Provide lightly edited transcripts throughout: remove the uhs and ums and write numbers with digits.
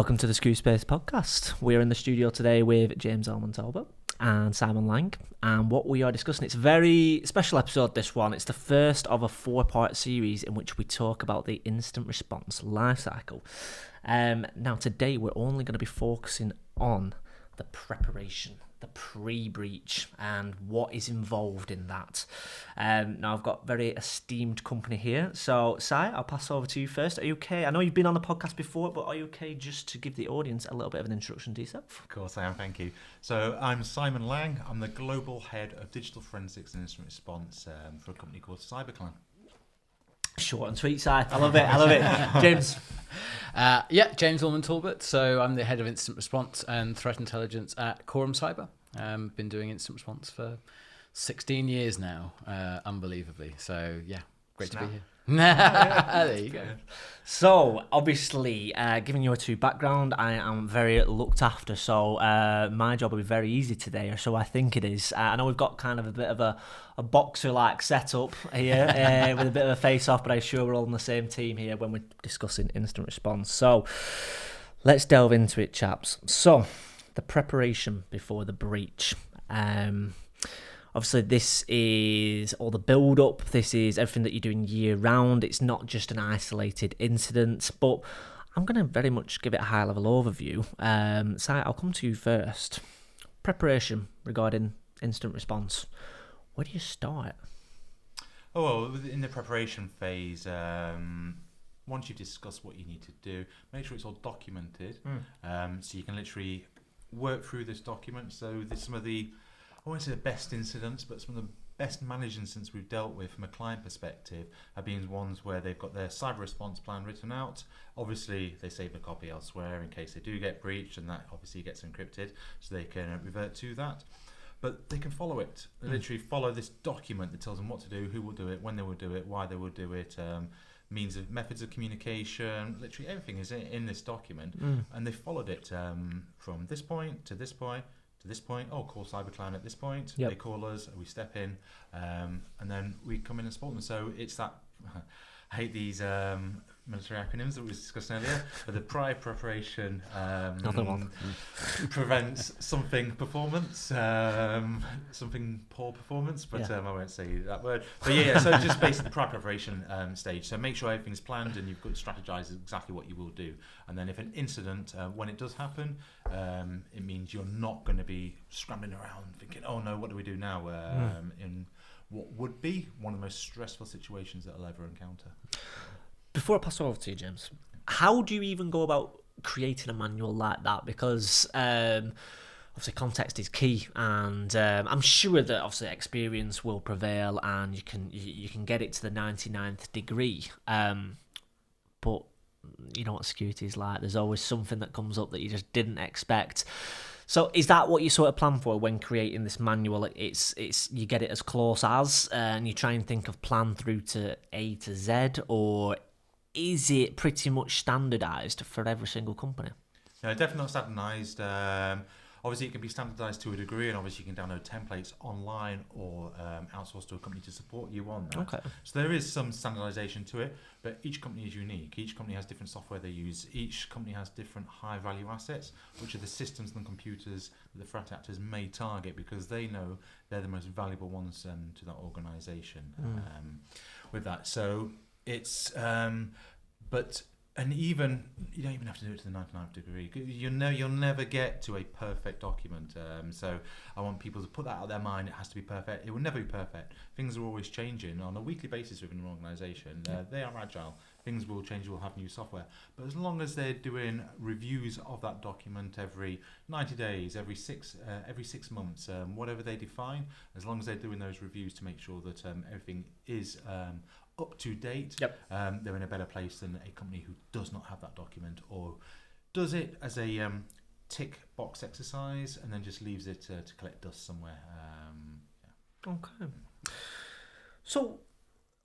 Welcome to the Screw Space podcast. We're in the studio today with James Allman-Talbot and Simon Lang, and what we are discussing, it's a very special episode, this one. It's the first of a 4-part series in which we talk about the incident response lifecycle. Now today we're only going to be focusing on the preparation, the pre-breach, and what is involved in that. Now I've got very esteemed company here. So Si, I'll pass over to you first. Are you okay? I know you've been on the podcast before, but are you okay just to give the audience a little bit of an introduction to yourself? Of course I am, thank you. So I'm Simon Lang. I'm the Global Head of Digital Forensics and Incident Response for a company called Cybersecurity. Short and sweet, Si. I love it. James? James Allman-Talbot. So I'm the Head of Incident Response and Threat Intelligence at Quorum Cyber. Been doing incident response for 16 years now, unbelievably. So yeah, great to be here. There you go. So obviously, giving you a two background, I am very looked after. So my job will be very easy today, or so I think it is. I know we've got kind of a bit of a boxer-like setup here with a bit of a face-off, but I'm sure we're all on the same team here when we're discussing incident response. So let's delve into it, chaps. So the preparation before the breach. Obviously, this is all the build-up. This is everything that you're doing year-round. It's not just an isolated incident, but I'm going to very much give it a high-level overview. Si, I'll come to you first. Preparation regarding incident response. Where do you start? Oh, well, in the preparation phase, once you've discussed what you need to do, make sure it's all documented, so you can literally work through this document. So there's some of the, I won't say the best incidents, but some of the best managed incidents we've dealt with from a client perspective have been ones where they've got their cyber response plan written out. Obviously, they save a copy elsewhere in case they do get breached, and that obviously gets encrypted, so they can revert to that. But they can follow it. They literally follow this document that tells them what to do, who will do it, when they will do it, why they will do it, methods of communication, literally everything is in this document. And they followed it from this point to this point to this point. Oh, call Cyberclan at this point. Yep. They call us, we step in, and then we come in and support them. So it's that, I hate these military acronyms that we discussed earlier, but the prior preparation prevents something performance, something poor performance, but I won't say that word. But yeah, so just basically the prior preparation stage. So make sure everything's planned and you've got to strategize exactly what you will do. And then if an incident, when it does happen, it means you're not going to be scrambling around thinking, oh no, what do we do now? In what would be one of the most stressful situations that I'll ever encounter. Before I pass over to you, James, how do you even go about creating a manual like that? Because obviously context is key, and I'm sure that obviously experience will prevail, and you can get it to the 99th degree. But you know what security is like. There's always something that comes up that you just didn't expect. So is that what you sort of plan for when creating this manual? It's you get it as close as, and you try and think of plan through to A to Z, or is it pretty much standardised for every single company? No, definitely not standardised. Obviously, it can be standardised to a degree, and obviously you can download templates online or outsource to a company to support you on that. Okay. So there is some standardisation to it, but each company is unique. Each company has different software they use. Each company has different high-value assets, which are the systems and computers that the threat actors may target because they know they're the most valuable ones to that organisation. With that, so it's and even you don't even have to do it to the 99th degree. You'll never get to a perfect document. So I want people to put that out of their mind. It has to be perfect. It will never be perfect. Things are always changing on a weekly basis within an organisation. They are agile. Things will change. We'll have new software. But as long as they're doing reviews of that document every 90 days, every 6 months, whatever they define, as long as they're doing those reviews to make sure that everything is up to date, they're in a better place than a company who does not have that document or does it as a tick box exercise and then just leaves it to collect dust somewhere. Okay. So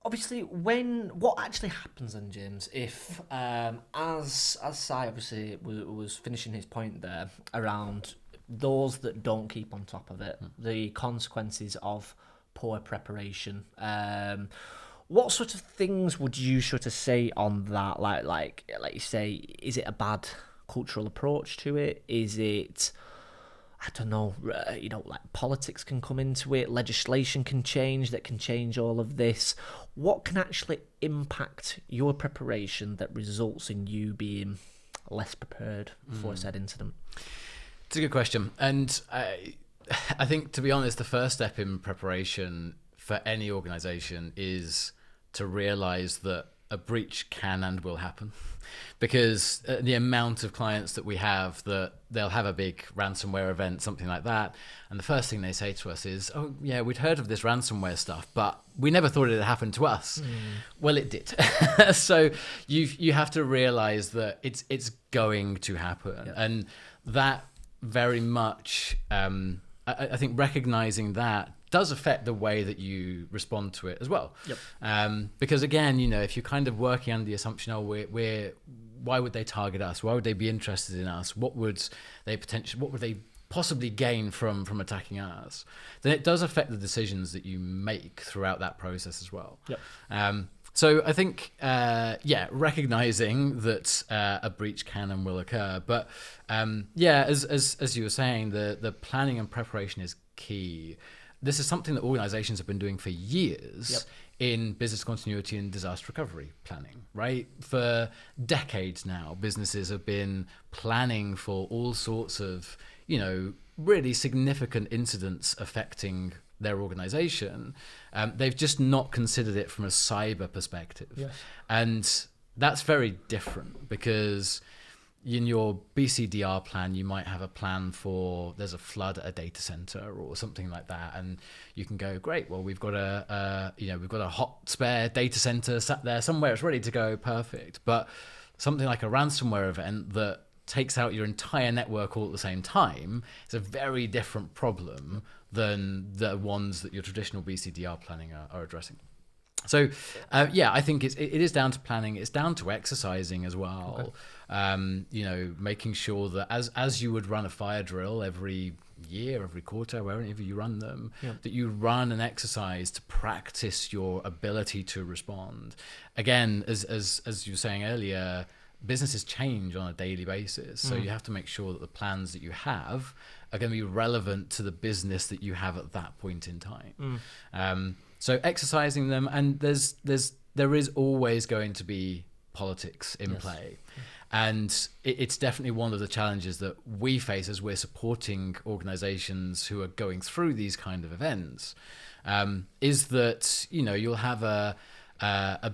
obviously, what actually happens then, James, if as Si obviously was finishing his point there around those that don't keep on top of it, the consequences of poor preparation. What sort of things would you sort of say on that? Like you say, is it a bad cultural approach to it? Is it, I don't know, like politics can come into it, legislation can change, that can change all of this. What can actually impact your preparation that results in you being less prepared for said incident? It's a good question. And I think, to be honest, the first step in preparation for any organization is to realize that a breach can and will happen, because the amount of clients that we have, that they'll have a big ransomware event, something like that, and the first thing they say to us is, oh yeah, we'd heard of this ransomware stuff, but we never thought it had happened to us. Well, it did. So you have to realize that it's going to happen. And that very much, I think recognizing that does affect the way that you respond to it as well. Because again, if you're kind of working under the assumption, why would they target us? Why would they be interested in us? What would they possibly gain from attacking us? Then it does affect the decisions that you make throughout that process as well. So I think, recognizing that a breach can and will occur, but as you were saying, the planning and preparation is key. This is something that organizations have been doing for years in business continuity and disaster recovery planning, right? For decades now, businesses have been planning for all sorts of, really significant incidents affecting their organization. They've just not considered it from a cyber perspective. And that's very different, because in your BCDR plan, you might have a plan for, there's a flood at a data center or something like that, and you can go, great, well, we've got a hot spare data center sat there somewhere, it's ready to go, perfect. But something like a ransomware event that takes out your entire network all at the same time is a very different problem than the ones that your traditional BCDR planning are addressing. So, I think it is down to planning. It's down to exercising as well. Making sure that as you would run a fire drill every year, every quarter, wherever you run them, that you run an exercise to practice your ability to respond. Again, as you were saying earlier, businesses change on a daily basis. So you have to make sure that the plans that you have are going to be relevant to the business that you have at that point in time. So exercising them, and there is always going to be politics in play. And it's definitely one of the challenges that we face as we're supporting organizations who are going through these kind of events, is that, you'll have a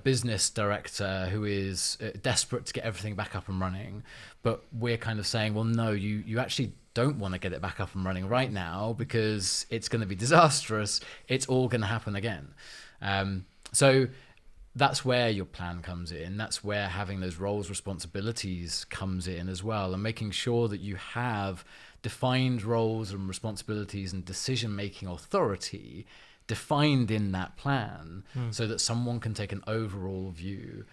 business director who is desperate to get everything back up and running, but we're kind of saying, well, no, you actually don't want to get it back up and running right now, because it's going to be disastrous. It's all going to happen again. So that's where your plan comes in. That's where having those roles, responsibilities comes in as well, and making sure that you have defined roles and responsibilities and decision-making authority defined in that plan, so that someone can take an overall view.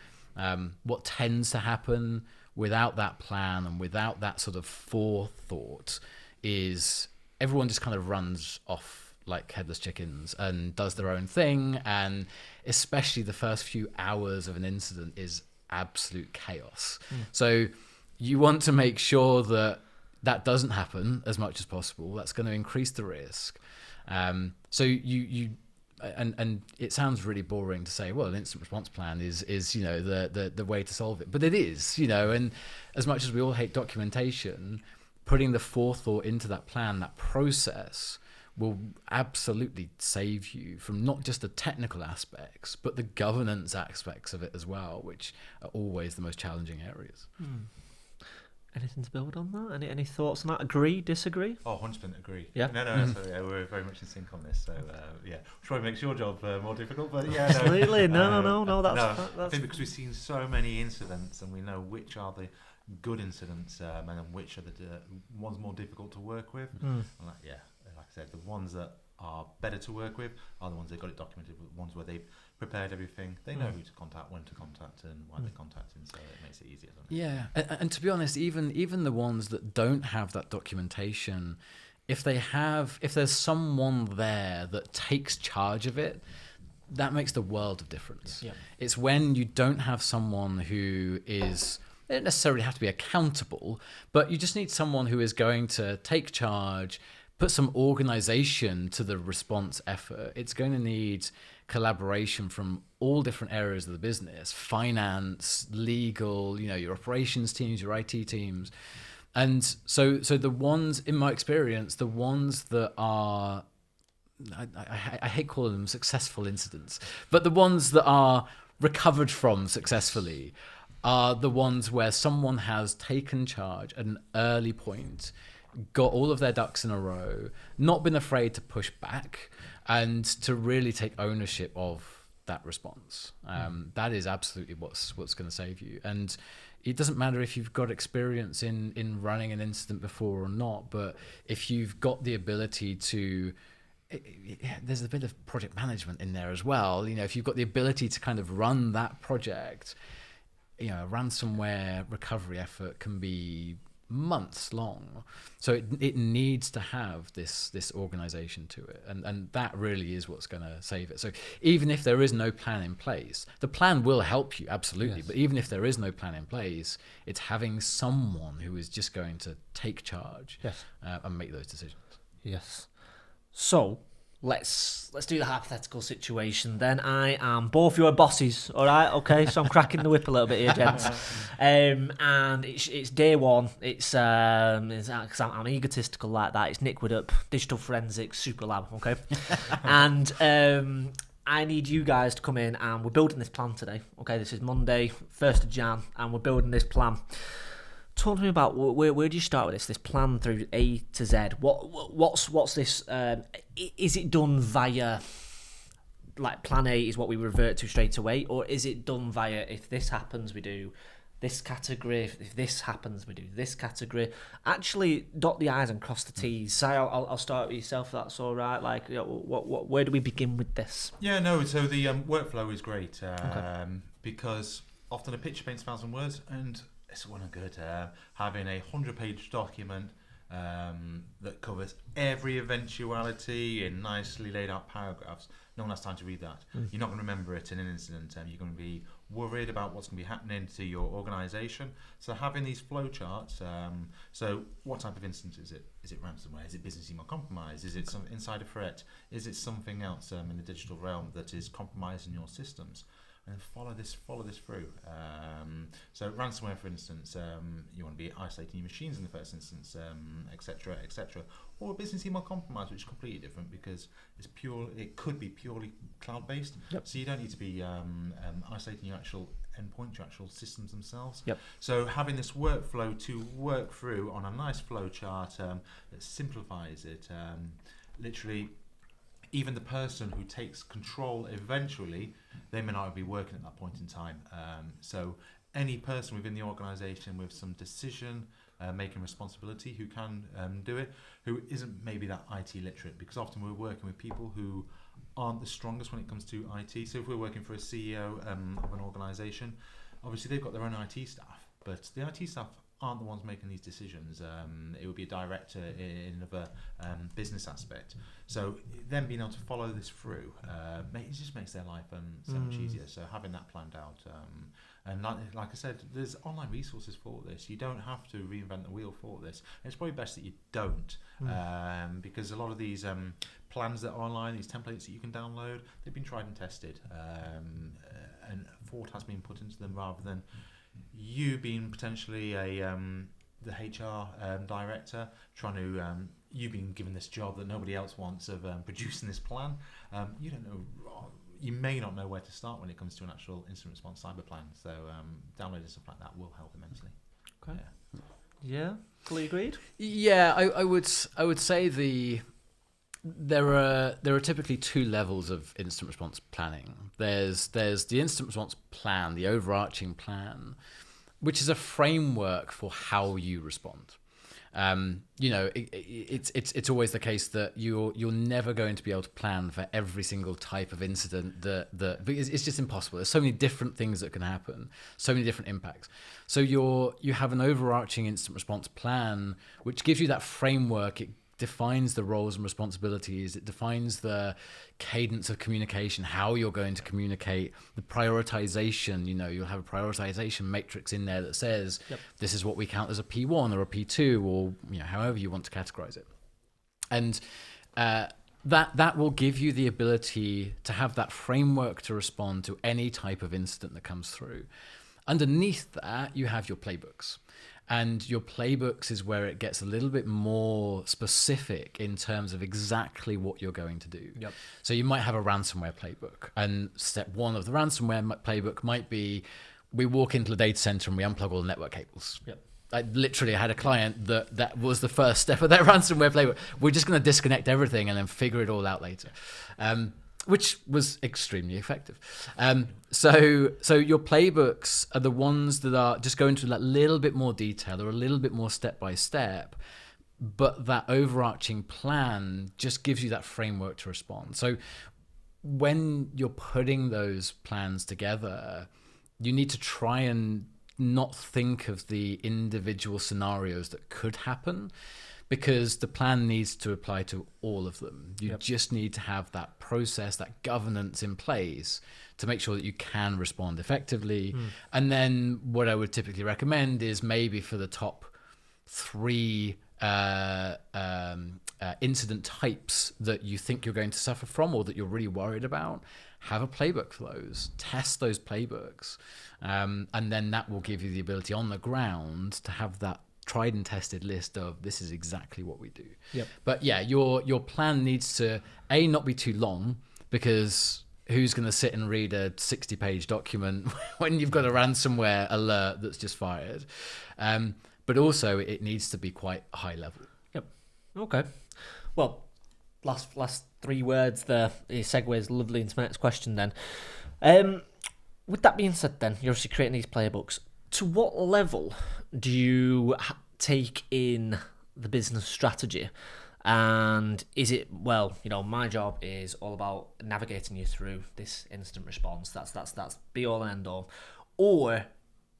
What tends to happen without that plan and without that sort of forethought is everyone just kind of runs off like headless chickens and does their own thing, and especially the first few hours of an incident is absolute chaos. So you want to make sure that doesn't happen as much as possible. That's going to increase the risk. So you and it sounds really boring to say, well, an incident response plan is the way to solve it, but it is, and as much as we all hate documentation, putting the forethought into that plan, that process, will absolutely save you from not just the technical aspects, but the governance aspects of it as well, which are always the most challenging areas. Anything to build on that? Any thoughts on that? Agree, disagree? Oh, 100% agree. Yeah. No. So we're very much in sync on this. So try and makes your job more difficult, but yeah. Absolutely. No. That's. I think because we've seen so many incidents, and we know which are the good incidents, and which are the ones more difficult to work with. And like I said, the ones that are better to work with are the ones that got it documented, the ones where they've prepared everything. They know who to contact, when to contact, and why they're contacting, so it makes it easier, doesn't it? Yeah, and to be honest, even the ones that don't have that documentation, if there's someone there that takes charge of it, that makes the world of difference. It's when you don't have someone who is They don't necessarily have to be accountable, but you just need someone who is going to take charge, put some organization to the response effort. It's going to need collaboration from all different areas of the business: finance, legal, your operations teams, your IT teams. And so the ones, in my experience, the ones that are, I hate calling them successful incidents, but the ones that are recovered from successfully are the ones where someone has taken charge at an early point, got all of their ducks in a row, not been afraid to push back, and to really take ownership of that response. That is absolutely what's going to save you. And it doesn't matter if you've got experience in running an incident before or not, but if you've got the ability to, there's a bit of project management in there as well. If you've got the ability to kind of run that project, a ransomware recovery effort can be months long. So it needs to have this organization to it. And that really is what's going to save it. So even if there is no plan in place, the plan will help you, absolutely. Yes. But even if there is no plan in place, it's having someone who is just going to take charge. Yes. And make those decisions. Yes. So let's do the hypothetical situation then. I am both your bosses, all right? Okay, so I'm cracking the whip a little bit here, gents. And it's day one. It's I'm egotistical like that. It's Nick Widdup, Digital Forensics Super Lab, okay? And I need you guys to come in, and we're building this plan today. Okay, this is Monday, 1st of Jan, and we're building this plan. Talk to me about where do you start with this plan through A to Z? What's this? Is it done via, like, plan A is what we revert to straight away, or is it done via, if this happens we do this category, if this happens we do this category? Actually dot the I's and cross the T's. Si, I'll start with yourself if that's all right. Like, where do we begin with this? Yeah, no. So the workflow is great because often a picture paints 1,000 words, and it's well and good having a 100-page document that covers every eventuality in nicely laid out paragraphs. No one has time to read that. You're not going to remember it in an incident. You're going to be worried about what's going to be happening to your organisation. So having these flowcharts. So what type of incident is it? Is it ransomware? Is it business email compromise? Is it some insider threat? Is it something else in the digital realm that is compromising your systems? And follow this through. So ransomware, for instance, you want to be isolating your machines in the first instance, etc., etc. Or a business email compromise, which is completely different because it could be purely cloud-based. Yep. So you don't need to be isolating your actual endpoint, your actual systems themselves. Yep. So having this workflow to work through on a nice flow chart that simplifies it, literally. Even the person who takes control eventually, they may not be working at that point in time. So any person within the organisation with some decision making responsibility who can do it, who isn't maybe that IT literate, because often we're working with people who aren't the strongest when it comes to IT. So if we're working for a CEO of an organisation, obviously they've got their own IT staff, but the IT staff aren't the ones making these decisions. It would be a director in another business aspect. So them being able to follow this through, it just makes their life so much easier. So having that planned out, and like I said, there's online resources for this. You don't have to reinvent the wheel for this. And it's probably best that you don't, because a lot of these plans that are online, these templates that you can download, they've been tried and tested, and thought has been put into them rather than you being potentially the HR director trying to you've been given this job that nobody else wants of producing this plan. You don't know, you may not know where to start when it comes to an actual incident response cyber plan. So downloading stuff like that will help immensely. Okay. Yeah, fully agreed. Yeah, I would say there are typically two levels of incident response planning. There's the incident response plan, the overarching plan, which is a framework for how you respond. It's always the case that you're never going to be able to plan for every single type of incident because it's just impossible. There's so many different things that can happen, so many different impacts. So you have an overarching incident response plan, which gives you that framework. It defines the roles and responsibilities. It defines the cadence of communication, how you're going to communicate, the prioritization. You'll have a prioritization matrix in there that says this is what we count as a P1 or a P2, or however you want to categorize it. And that will give you the ability to have that framework to respond to any type of incident that comes through. Underneath that, you have your playbooks. And your playbooks is where it gets a little bit more specific in terms of exactly what you're going to do. Yep. So you might have a ransomware playbook. And step one of the ransomware playbook might be, we walk into the data center and we unplug all the network cables. Yep. I literally had a client that was the first step of their ransomware playbook. We're just going to disconnect everything and then figure it all out later. Which was extremely effective. So your playbooks are the ones that are just go into that little bit more detail or a little bit more step by step, but that overarching plan just gives you that framework to respond. So when you're putting those plans together, you need to try and not think of the individual scenarios that could happen, because the plan needs to apply to all of them. You just need to have that process, that governance in place to make sure that you can respond effectively. And then what I would typically recommend is maybe for the top 3 incident types that you think you're going to suffer from or that you're really worried about, have a playbook for those, test those playbooks. And then that will give you the ability on the ground to have that tried and tested list of this is exactly what we do. But yeah, your plan needs to not be too long, because who's going to sit and read a 60-page document when you've got a ransomware alert that's just fired? But also it needs to be quite high level. Okay. Well, last 3 words there. It segues lovely into my next question then. With that being said then, you're obviously creating these playbooks. To what level do you take in the business strategy? And is it, my job is all about navigating you through this incident response. That's be all and end all. Or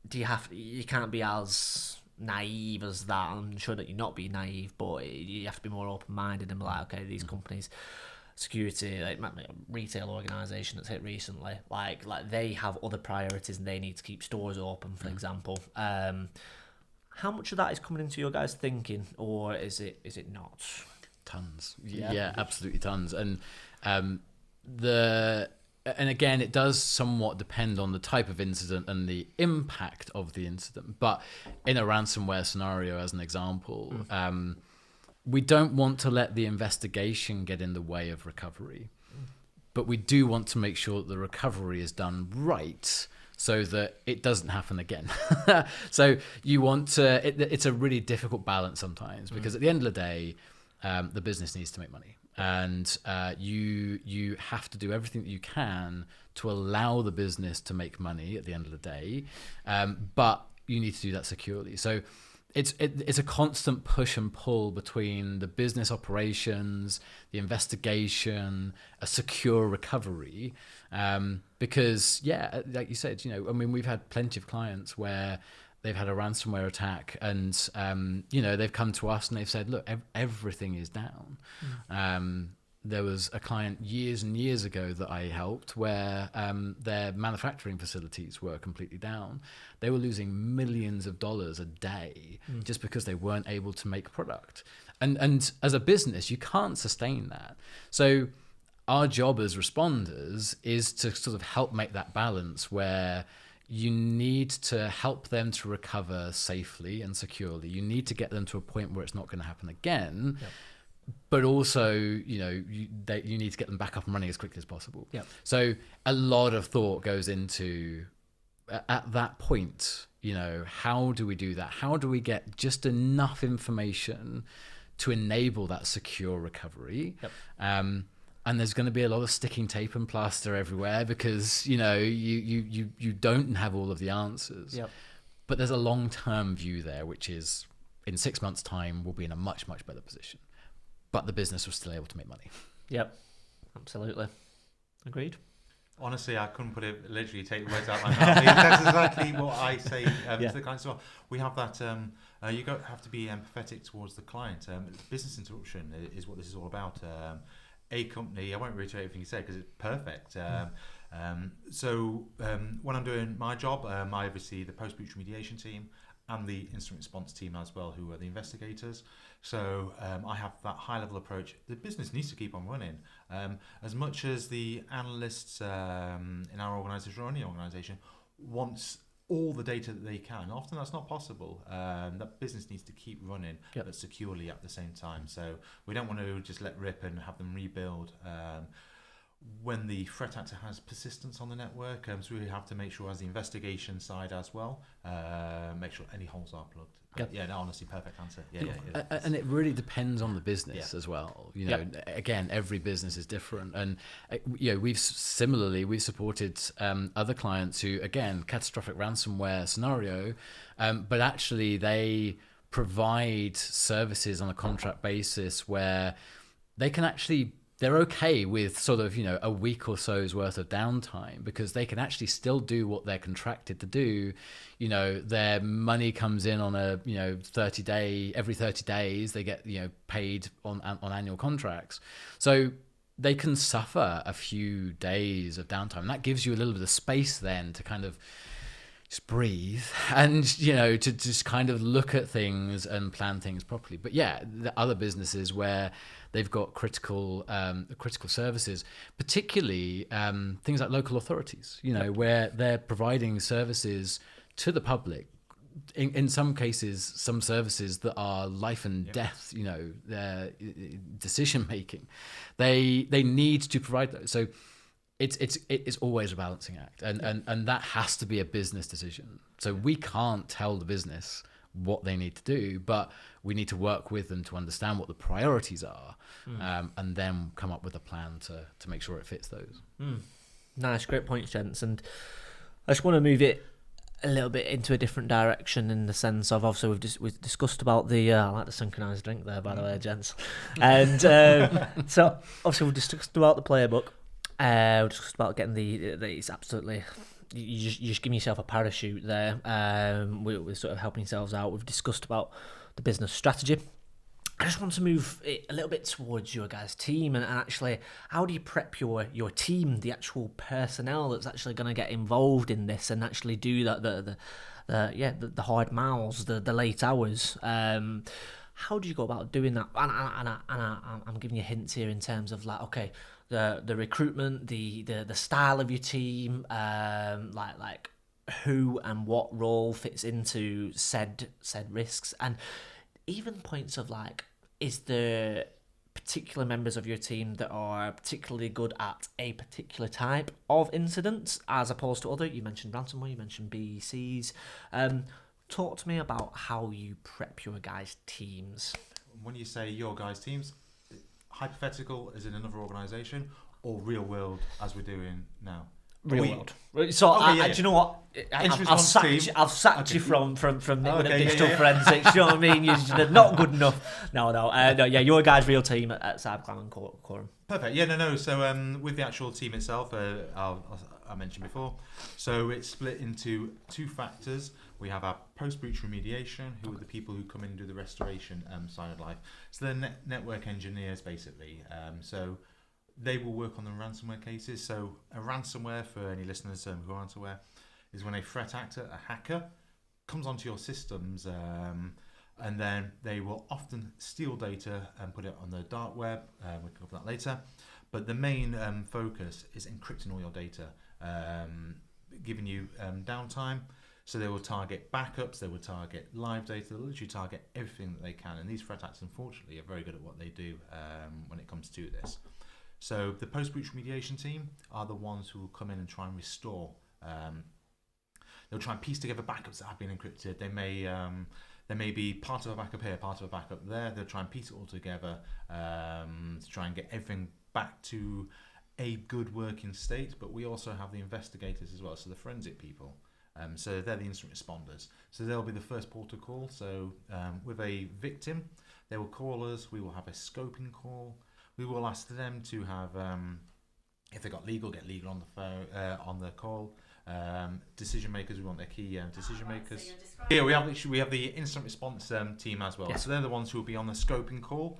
do you can't be as naive as that? I'm sure that you're not being naive, but you have to be more open-minded and be like, okay, these companies, security, like retail organisation that's hit recently, like they have other priorities and they need to keep stores open, for example. How much of that is coming into your guys' thinking, or is it not? Tons. Yeah, absolutely tons. And again, it does somewhat depend on the type of incident and the impact of the incident. But in a ransomware scenario, as an example, we don't want to let the investigation get in the way of recovery, but we do want to make sure that the recovery is done right so that it doesn't happen again. So you want to, it's a really difficult balance sometimes, because at the end of the day, the business needs to make money. And you have to do everything that you can to allow the business to make money at the end of the day, but you need to do that securely. So it's a constant push and pull between the business operations, the investigation, a secure recovery, because like you said, we've had plenty of clients where they've had a ransomware attack, and they've come to us and they've said, look, everything is down. There was a client years and years ago that I helped where their manufacturing facilities were completely down. They were losing millions of dollars a day just because they weren't able to make product. And as a business, you can't sustain that. So our job as responders is to sort of help make that balance where you need to help them to recover safely and securely. You need to get them to a point where it's not going to happen again. But also, you need to get them back up and running as quickly as possible. So a lot of thought goes into, at that point, how do we do that? How do we get just enough information to enable that secure recovery? And there's going to be a lot of sticking tape and plaster everywhere, because you don't have all of the answers. But there's a long-term view there, which is in 6 months' time we'll be in a much, much better position. But the business was still able to make money. Absolutely. Agreed. Honestly, I couldn't put it, literally take the words out of my mouth. That's exactly what I say to the clients as well. We have that, you have to be empathetic towards the client. Business interruption is what this is all about. A company, I won't reiterate everything you said because it's perfect. So when I'm doing my job, I oversee the post-breach remediation team and the incident response team as well, who are the investigators. So I have that high-level approach. The business needs to keep on running. As much as the analysts in our organisation or any organisation wants all the data that they can, often that's not possible. That business needs to keep running, but securely at the same time. So we don't want to just let rip and have them rebuild. When the threat actor has persistence on the network, so we have to make sure, as the investigation side as well, make sure any holes are plugged. Yeah, no, honestly, perfect answer. And it really depends on the business as well. You know, again, every business is different, and we've supported other clients who, again, catastrophic ransomware scenario, but actually they provide services on a contract basis where they can actually. They're okay with sort of, a week or so's worth of downtime because they can actually still do what they're contracted to do. Their money comes in on a, every 30 days, they get, paid on annual contracts. So they can suffer a few days of downtime. And that gives you a little bit of space then to kind of just breathe and, to just kind of look at things and plan things properly. But the other businesses where they've got critical services, particularly things like local authorities, where they're providing services to the public. In some cases, some services that are life and death, their decision making, they need to provide those. So it's always a balancing act, and that has to be a business decision. So we can't tell the business what they need to do, but we need to work with them to understand what the priorities are, and then come up with a plan to make sure it fits those. Nice, great points, gents. And I just want to move it a little bit into a different direction, in the sense of, obviously we've discussed about the I like the synchronized drink there, by the way, gents. And so obviously we've discussed about the playbook. We discussed about getting it's absolutely, you just give yourself a parachute there. We're sort of helping yourselves out. We've discussed about the business strategy. I just want to move it a little bit towards your guys' team, and actually, how do you prep your team, the actual personnel that's actually going to get involved in this and actually do that, the hard miles, the late hours. How do you go about doing that? And I'm giving you hints here in terms of the recruitment, the style of your team, like who and what role fits into said risks, and even points of is there particular members of your team that are particularly good at a particular type of incidents as opposed to other? You mentioned ransomware, you mentioned BECs. Talk to me about how you prep your guys' teams. When you say your guys' teams, hypothetical as in another organisation, or real world as we're doing now? Real world. So, do you know what? I've sacked you from digital forensics. You know what I mean? You're not good enough. No. Yeah, you're a guys' real team at Cyberclan and Quorum. Perfect. Yeah, no. So, with the actual team itself, I mentioned before. So it's split into two factors. We have our post-breach remediation, who are the people who come in and do the restoration side of life. So they're network engineers, basically. So they will work on the ransomware cases. So a ransomware, for any listeners who are ransomware, is when a threat actor, a hacker, comes onto your systems, and then they will often steal data and put it on the dark web. We can cover that later. But the main focus is encrypting all your data, giving you downtime. So they will target backups, they will target live data, they'll literally target everything that they can. And these threat actors, unfortunately, are very good at what they do when it comes to this. So the post-breach remediation team are the ones who will come in and try and restore. They'll try and piece together backups that have been encrypted. There may be part of a backup here, part of a backup there. They'll try and piece it all together to try and get everything back to a good working state. But we also have the investigators as well, so the forensic people. So they're the incident responders. So they'll be the first port of call. So with a victim, they will call us. We will have a scoping call. We will ask them to have If they got legal, get legal on the phone, on the call. Decision makers, we want their key decision makers. Here we have the incident response team as well. Yes. So they're the ones who will be on the scoping call.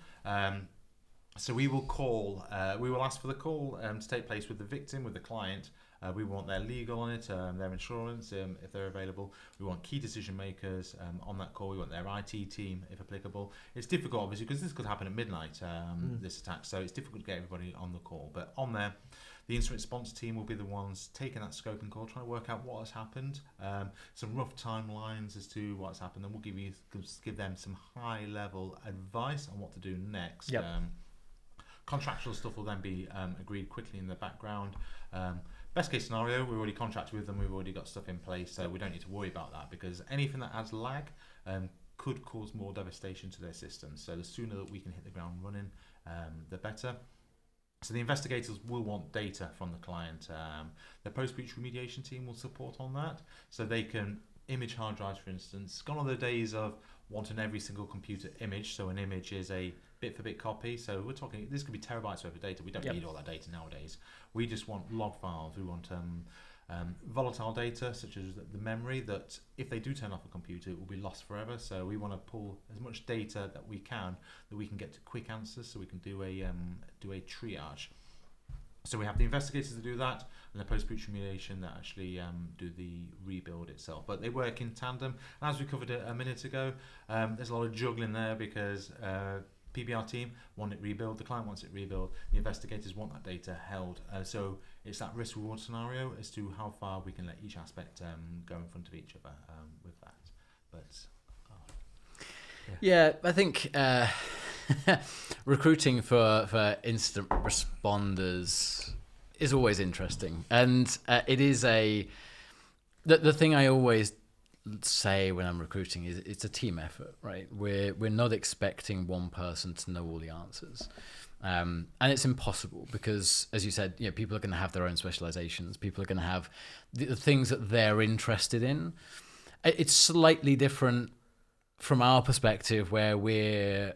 So we will call, we will ask for the call to take place with the victim, with the client. We want their legal on it, their insurance if they're available. We want key decision makers on that call. We want their IT team if applicable. It's difficult obviously because this could happen at midnight, this attack, so it's difficult to get everybody on the call. But on there, the incident response team will be the ones taking that scoping call, trying to work out what has happened, some rough timelines as to what's happened, and we'll give them some high level advice on what to do next. Yep. Contractual stuff will then be agreed quickly in the background. Best case scenario, we've already contracted with them, we've already got stuff in place, so we don't need to worry about that, because anything that adds lag could cause more devastation to their systems. So the sooner that we can hit the ground running, the better. So the investigators will want data from the client. The post-breach remediation team will support on that, so they can image hard drives, for instance. Gone are the days of wanting every single computer image, so an image is a bit-for-bit copy. So we're talking, this could be terabytes worth of data. We don't Yep. need all that data nowadays. We just want log files. We want volatile data, such as the memory, that if they do turn off a computer, it will be lost forever. So we want to pull as much data that we can get to quick answers, so we can do a triage. So we have the investigators to do that, and the post-breach remediation that actually do the rebuild itself. But they work in tandem. And as we covered a minute ago, there's a lot of juggling there, because PBR team want it rebuild, the client wants it rebuild, the investigators want that data held. So it's that risk-reward scenario as to how far we can let each aspect go in front of each other with that. But yeah, I think recruiting for incident responders is always interesting, and it is the thing I always say when I'm recruiting is it's a team effort, right? We're not expecting one person to know all the answers, and it's impossible, because, as you said, you know, people are going to have their own specializations. People are going to have the things that they're interested in. It's slightly different from our perspective, where we're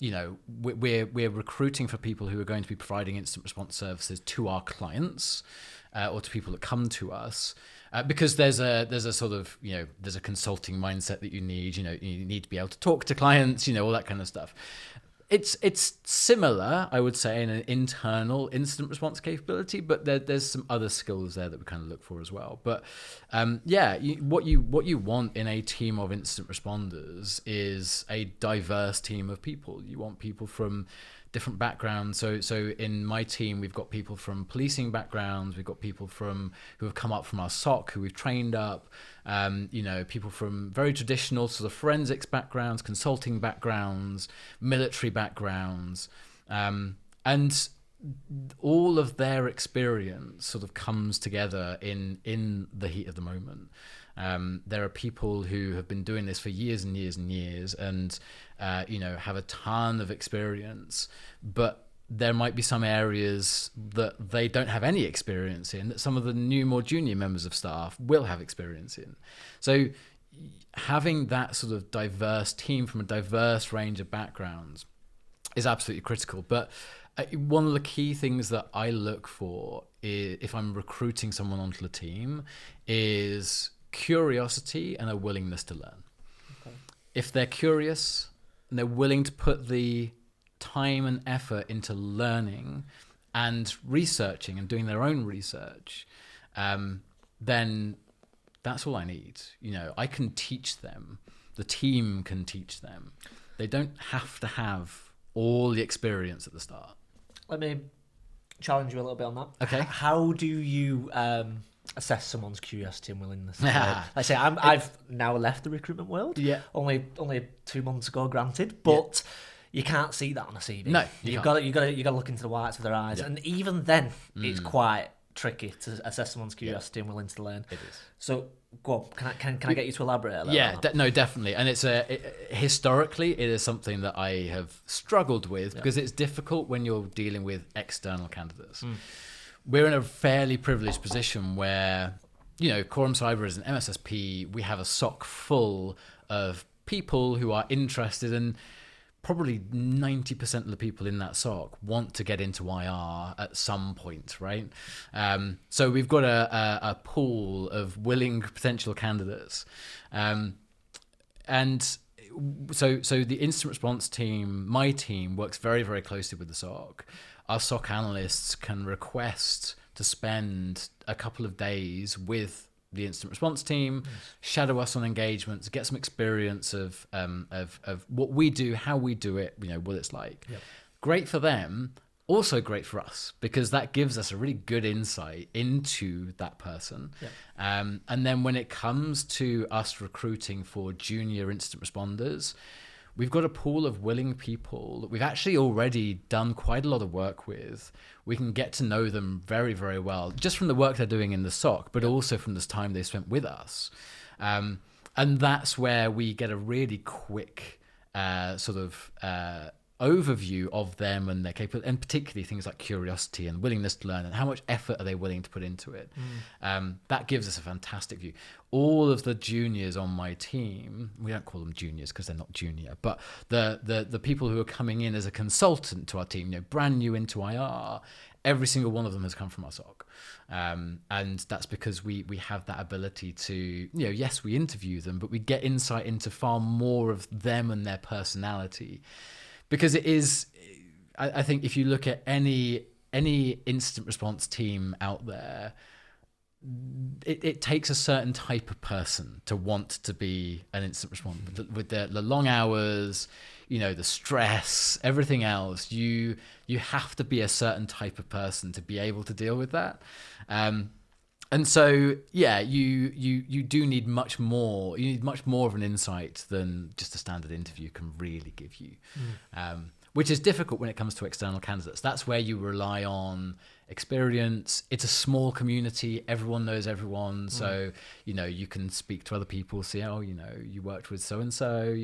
recruiting for people who are going to be providing incident response services to our clients, or to people that come to us, because there's a sort of, you know, there's a consulting mindset that you need. You know, you need to be able to talk to clients, you know, all that kind of stuff. It's similar, I would say, in an internal incident response capability, but there's some other skills there that we kind of look for as well. But what you want in a team of incident responders is a diverse team of people. You want people from different backgrounds. So in my team, we've got people from policing backgrounds, we've got people who have come up from our SOC, who we've trained up, people from very traditional sort of forensics backgrounds, consulting backgrounds, military backgrounds, and all of their experience sort of comes together in the heat of the moment. There are people who have been doing this for years and years and years, and have a ton of experience, but there might be some areas that they don't have any experience in, that some of the new, more junior members of staff will have experience in. So having that sort of diverse team from a diverse range of backgrounds is absolutely critical. But one of the key things that I look for if I'm recruiting someone onto the team is curiosity and a willingness to learn. Okay. If they're curious and they're willing to put the time and effort into learning and researching and doing their own research, then that's all I need. You know, I can teach them. The team can teach them. They don't have to have all the experience at the start. Let me challenge you a little bit on that. Okay. How do you assess someone's curiosity and willingness? Like say, I've now left the recruitment world. Yeah. Only 2 months ago, granted, but you can't see that on a CV. No, you got to look into the whites of their eyes, and even then, it's quite tricky to assess someone's curiosity and willingness to learn. It is. So, go on. Can I get you to elaborate a little? Yeah, no, definitely. And it's historically, it is something that I have struggled with because it's difficult when you're dealing with external candidates. We're in a fairly privileged position where, Quorum Cyber is an MSSP. We have a SOC full of people who are interested, and probably 90% of the people in that SOC want to get into IR at some point, right? So we've got a pool of willing potential candidates. And so the incident response team, my team, works very, very closely with the SOC. Our SOC analysts can request to spend a couple of days with the incident response team, shadow us on engagements, get some experience of what we do, how we do it, what it's like. Yep. Great for them, also great for us, because that gives us a really good insight into that person. Yep. And then when it comes to us recruiting for junior incident responders, we've got a pool of willing people that we've actually already done quite a lot of work with. We can get to know them very, very well, just from the work they're doing in the SOC, but also from this time they spent with us. And that's where we get a really quick overview of them and their capability, and particularly things like curiosity and willingness to learn and how much effort are they willing to put into it. That gives us a fantastic view. All of the juniors on my team, we don't call them juniors because they're not junior, but the people who are coming in as a consultant to our team, brand new into IR, every single one of them has come from our SOC. And that's because we have that ability to, yes, we interview them, but we get insight into far more of them and their personality. Because it is, I think if you look at any incident response team out there, it takes a certain type of person to want to be an incident responder. With the long hours, the stress, everything else, you have to be a certain type of person to be able to deal with that. And so, yeah, you do need much more. You need much more of an insight than just a standard interview can really give you, which is difficult when it comes to external candidates. That's where you rely on experience. It's a small community. Everyone knows everyone. So, you can speak to other people, see, you worked with so-and-so,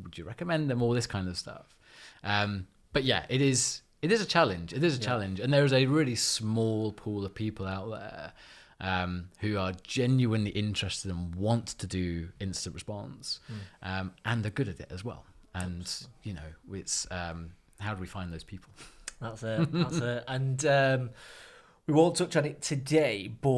would you recommend them? All this kind of stuff. But yeah, it is a challenge. It is a challenge. And there is a really small pool of people out there who are genuinely interested and want to do incident response, and are good at it as well. And it's how do we find those people? That's it. And we won't touch on it today, but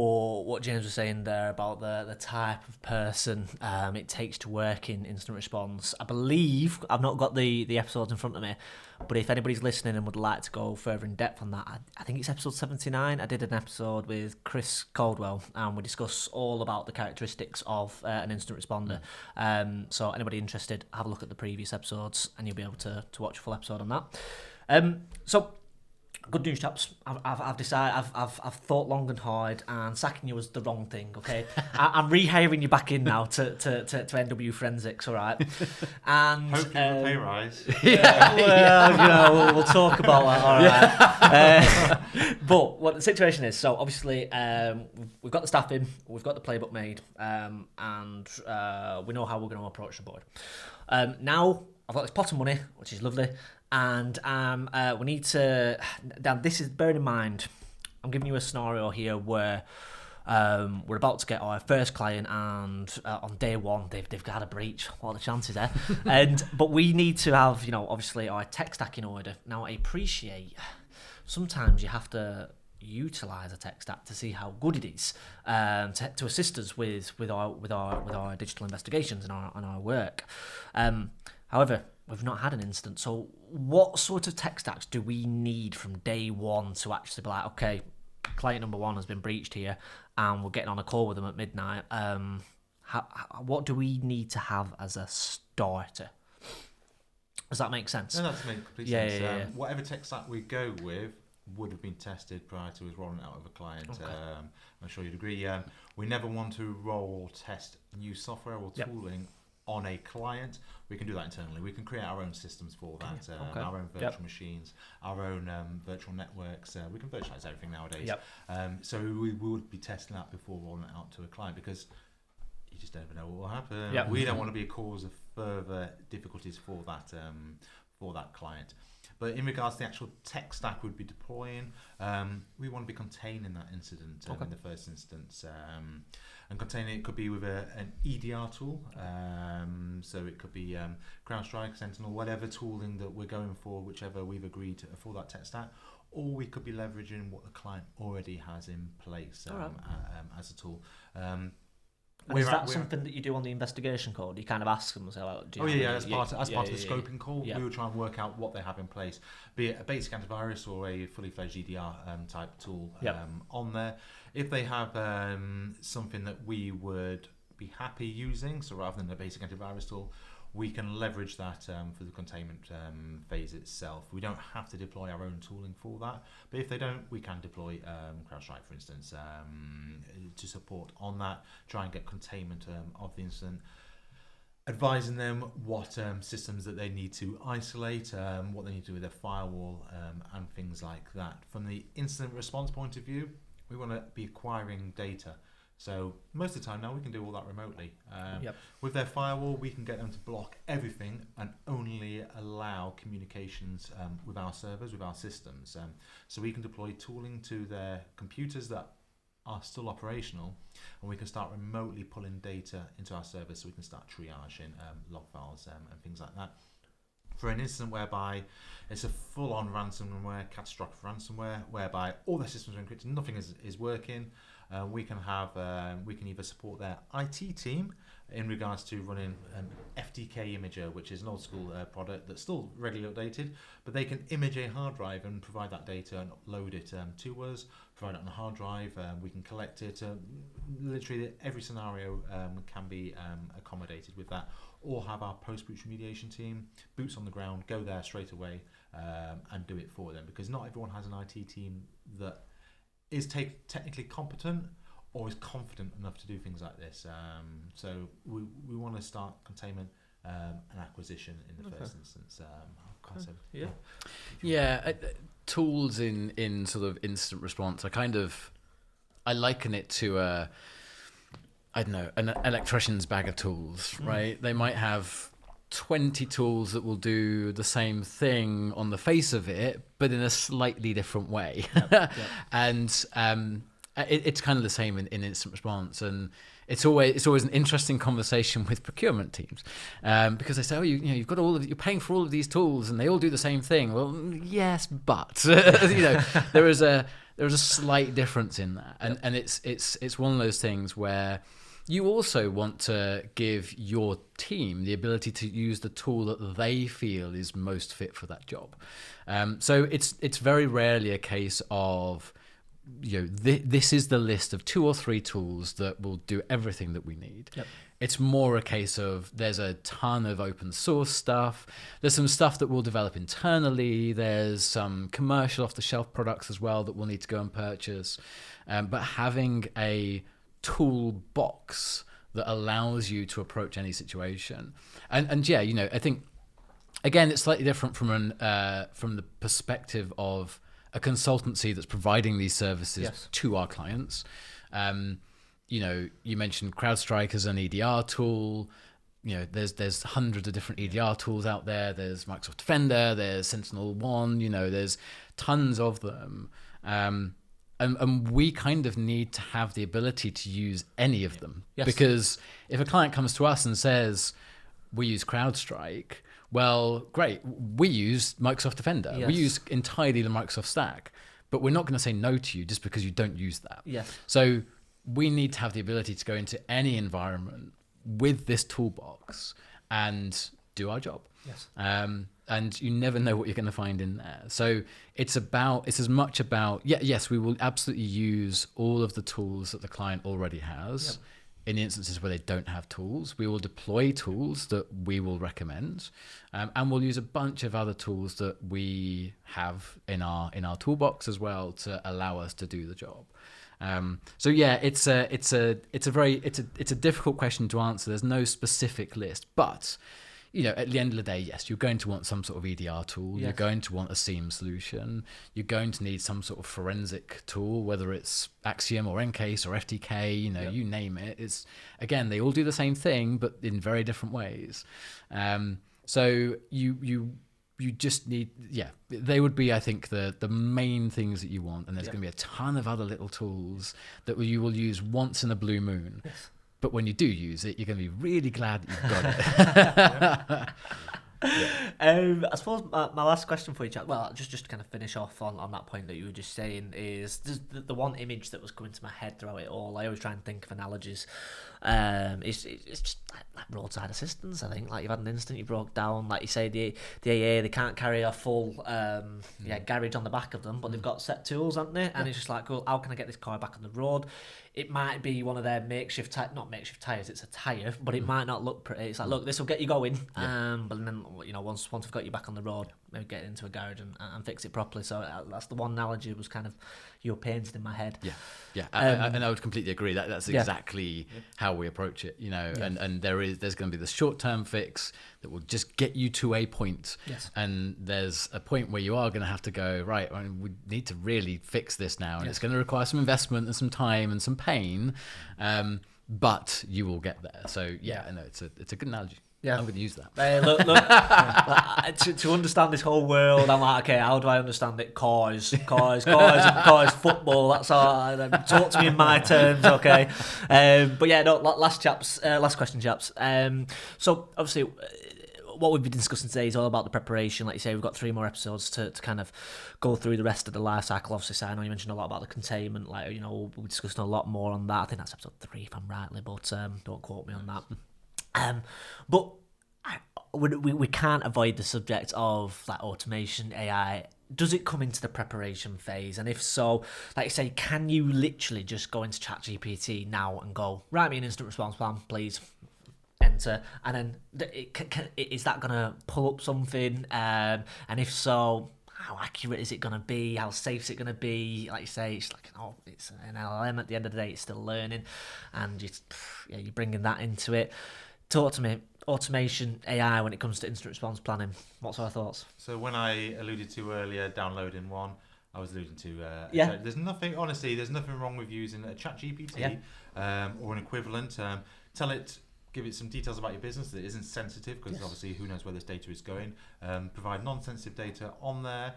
what James was saying there about the type of person it takes to work in incident response, I believe, I've not got the episodes in front of me, but if anybody's listening and would like to go further in depth on that, I think it's episode 79. I did an episode with Chris Caldwell, and we discuss all about the characteristics of an incident responder. So anybody interested, have a look at the previous episodes, and you'll be able to watch a full episode on that. So good news, chaps. I've decided. I've thought long and hard, and sacking you was the wrong thing. Okay, I'm rehiring you back in now to NW Forensics. All right, and hopefully a pay rise. We'll talk about that. All right. But what the situation is, so obviously we've got the staff in, we've got the playbook made, and we know how we're going to approach the board. Now I've got this pot of money, which is lovely. And we need to. Now, this is, bearing in mind, I'm giving you a scenario here where we're about to get our first client, and on day one they've had a breach. What are the chances there? But we need to have, obviously our tech stack in order. Now, I appreciate sometimes you have to utilize a tech stack to see how good it is, to assist us with our digital investigations and our work. However, we've not had an incident. So what sort of tech stacks do we need from day one to actually be like, okay, client number one has been breached here, and we're getting on a call with them at midnight. What do we need to have as a starter? Does that make sense? No, that makes complete sense. Yeah. Whatever tech stack we go with would have been tested prior to us rolling out of a client. Okay. I'm sure you'd agree. We never want to roll test new software or tooling on a client. We can do that internally. We can create our own systems for that, our own virtual machines, our own virtual networks. We can virtualize everything nowadays. So we would be testing that before rolling it out to a client, because you just never know what will happen. We don't want to be a cause of further difficulties for for that client. But in regards to the actual tech stack we'd be deploying, we want to be containing that incident in the first instance. And containing it could be with an EDR tool. So it could be CrowdStrike, Sentinel, whatever tooling that we're going for, whichever we've agreed to, for that tech stack. Or we could be leveraging what the client already has in place as a tool. And is that something that you do on the investigation call? Do you kind of ask them? So, as part of the scoping call, we will try and work out what they have in place, be it a basic antivirus or a fully fledged EDR type tool on there. If they have something that we would be happy using, so rather than a basic antivirus tool, we can leverage that for the containment phase itself. We don't have to deploy our own tooling for that, but if they don't, we can deploy CrowdStrike, for instance, to support on that, try and get containment of the incident, advising them what systems that they need to isolate, what they need to do with their firewall, and things like that. From the incident response point of view, we want to be acquiring data. So most of the time now we can do all that remotely. With their firewall, we can get them to block everything and only allow communications with our servers, with our systems. So we can deploy tooling to their computers that are still operational, and we can start remotely pulling data into our servers, so we can start triaging log files and things like that. For an incident whereby it's a full-on ransomware, catastrophic ransomware, whereby all their systems are encrypted, nothing is working, we can either support their IT team in regards to running FTK Imager, which is an old school product that's still regularly updated, but they can image a hard drive and provide that data and upload it to us, provide it on a hard drive, we can collect it. Literally every scenario can be accommodated with that, or have our post-breach remediation team, boots on the ground, go there straight away and do it for them, because not everyone has an IT team that is technically competent or is confident enough to do things like this. So we want to start containment and acquisition in the first instance. Tools in sort of incident response, I liken it to an electrician's bag of tools, right? They might have 20 tools that will do the same thing on the face of it, but in a slightly different way. And it's kind of the same in incident response. And it's always an interesting conversation with procurement teams, because they say, you've got you're paying for all of these tools and they all do the same thing. Well, yes, but there is a slight difference in that, and it's one of those things where you also want to give your team the ability to use the tool that they feel is most fit for that job. So it's very rarely a case of, this is the list of 2 or 3 tools that will do everything that we need. It's more a case of there's a ton of open source stuff. There's some stuff that we'll develop internally. There's some commercial off-the-shelf products as well that we'll need to go and purchase. But having a toolbox that allows you to approach any situation, and I think again it's slightly different from the perspective of a consultancy that's providing these services to our clients. You mentioned CrowdStrike as an EDR tool. There's hundreds of different EDR tools out there. There's Microsoft Defender, there's SentinelOne, there's tons of them. And we kind of need to have the ability to use any of them. Because if a client comes to us and says, we use CrowdStrike, well, great, we use Microsoft Defender. We use entirely the Microsoft stack, but we're not going to say no to you just because you don't use that. So we need to have the ability to go into any environment with this toolbox and do our job. And you never know what you're going to find in there. So it's as much about, we will absolutely use all of the tools that the client already has. In instances where they don't have tools, we will deploy tools that we will recommend, and we'll use a bunch of other tools that we have in our toolbox as well to allow us to do the job. It's a difficult question to answer. There's no specific list, but at the end of the day, yes, you're going to want some sort of EDR tool. You're going to want a SIEM solution. You're going to need some sort of forensic tool, whether it's Axiom or Encase or FTK, you name it. It's, again, they all do the same thing, but in very different ways. So you just need, they would be, I think, the main things that you want. And there's going to be a ton of other little tools that you will use once in a blue moon. Yes. But when you do use it, you're going to be really glad that you've got it. I suppose my last question for you, Jack, well, just to kind of finish off on that point that you were just saying, is the one image that was coming to my head throughout it all. I always try and think of analogies. It's just like roadside assistance. I think like you've had an incident, you broke down, like you say, the AA, they can't carry a full garage on the back of them, but they've got set tools, haven't they? And it's just like, well, how can I get this car back on the road? It might be one of their makeshift not makeshift tires, it's a tire, but it might not look pretty. It's like, look, this will get you going, but then once we've got you back on the road, maybe get into a garage and fix it properly. So that's the one analogy was kind of you were painted in my head. And I would completely agree. That's exactly how we approach it, and there's going to be the short-term fix that will just get you to a point. Yes. And there's a point where you are going to have to go, right, we need to really fix this now, and it's going to require some investment and some time and some pain, but you will get there. So I know it's a good analogy. Yeah, I'm going to use that. Look, to understand this whole world, I'm like, okay, how do I understand it? Cars, football. That's all. Talk to me in my terms, okay? Last question, chaps. So obviously, what we've been discussing today is all about the preparation. Like you say, we've got 3 more episodes to kind of go through the rest of the life cycle. Obviously, I know you mentioned a lot about the containment. Like, we discussed a lot more on that. I think that's episode 3, if I'm rightly, but don't quote me on that. But we can't avoid the subject of like automation, AI. Does it come into the preparation phase? And if so, like you say, can you literally just go into ChatGPT now and go, write me an instant response plan, please, enter, and then is that going to pull up something? And if so, how accurate is it going to be? How safe is it going to be? Like you say, it's like, it's an LLM. At the end of the day, it's still learning, and you're bringing that into it. Talk to me, automation, AI, when it comes to instant response planning. What's our thoughts? So when I alluded to earlier downloading one, I was alluding to there's nothing wrong with using a ChatGPT or an equivalent. Tell it, give it some details about your business that isn't sensitive, because obviously who knows where this data is going. Provide non-sensitive data on there.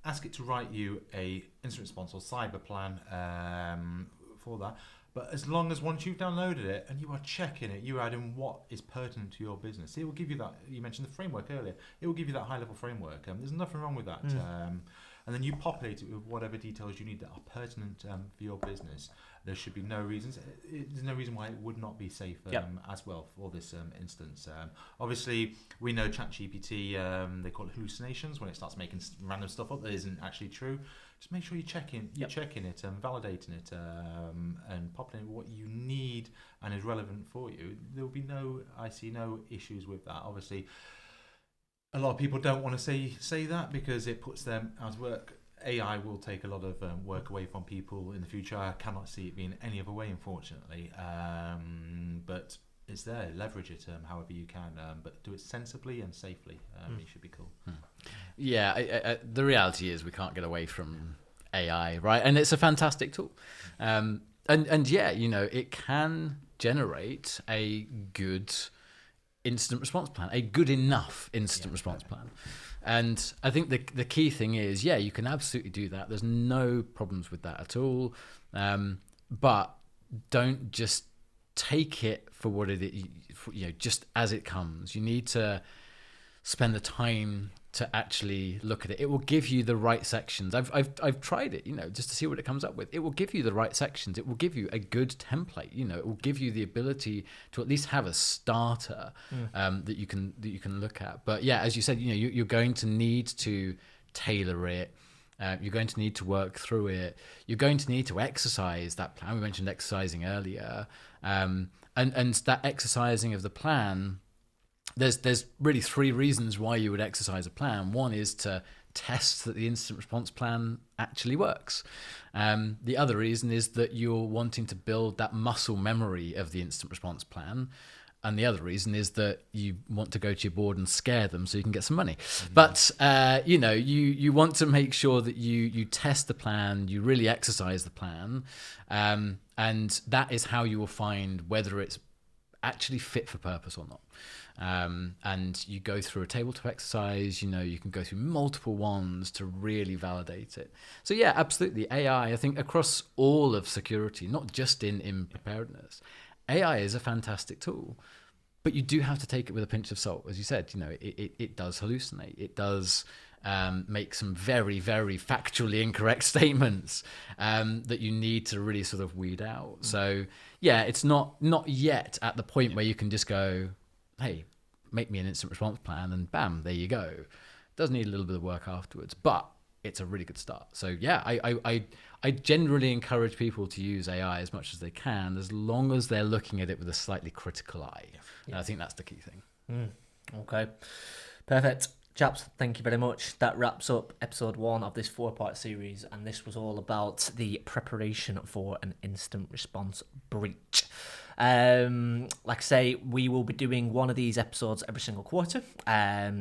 Ask it to write you a instant response or cyber plan for that. But as long as once you've downloaded it and you are checking it, you add in what is pertinent to your business. It will give you that. You mentioned the framework earlier. It will give you that high-level framework. There's nothing wrong with that. And then you populate it with whatever details you need that are pertinent for your business. There should be no reasons. There's no reason why it would not be safe as well for this instance. Obviously, we know ChatGPT. They call it hallucinations when it starts making random stuff up that isn't actually true. Just make sure you're checking it and validating it and populating what you need and is relevant for you. There will be I see no issues with that. Obviously, a lot of people don't want to say that because it puts them out of work. AI will take a lot of work away from people in the future. I cannot see it being any other way, unfortunately. But it's there. Leverage it however you can, but do it sensibly and safely. It should be cool. Yeah, the reality is we can't get away from AI, right? And it's a fantastic tool. And it can generate a good instant response plan, a good enough instant response plan. And I think the key thing is, you can absolutely do that. There's no problems with that at all. But don't just take it for what it is, just as it comes. You need to spend the time to actually look at it. It will give you the right sections. I've tried it, just to see what it comes up with. It will give you the right sections. It will give you a good template. It will give you the ability to at least have a starter that you can look at. But as you said, you're going to need to tailor it. You're going to need to work through it. You're going to need to exercise that plan. We mentioned exercising earlier, and that exercising of the plan. There's really 3 reasons why you would exercise a plan. One is to test that the instant response plan actually works. The other reason is that you're wanting to build that muscle memory of the instant response plan. And the other reason is that you want to go to your board and scare them so you can get some money. But, you want to make sure that you test the plan, you really exercise the plan. And that is how you will find whether it's actually fit for purpose or not? And you go through a tabletop exercise, you can go through multiple ones to really validate it. So yeah, absolutely. AI, I think across all of security, not just in preparedness, AI is a fantastic tool, but you do have to take it with a pinch of salt. As you said, it does hallucinate. It does make some very, very factually incorrect statements that you need to really sort of weed out. So yeah, it's not yet at the point where you can just go, hey, make me an incident response plan, and bam, there you go. Does need a little bit of work afterwards, but it's a really good start. So yeah, I generally encourage people to use AI as much as they can, as long as they're looking at it with a slightly critical eye. And I think that's the key thing. Okay, perfect. Chaps, thank you very much. That wraps up episode 1 of this 4-part series, and this was all about the preparation for an incident response breach. Like I say, we will be doing one of these episodes every single quarter.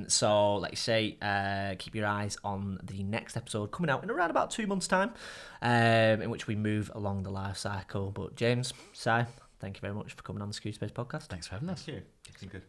So like I say, keep your eyes on the next episode coming out in around about 2 months' time, in which we move along the life cycle. But James, Si, thank you very much for coming on the Security Space podcast. Thanks for having us. Thank you. It's been good.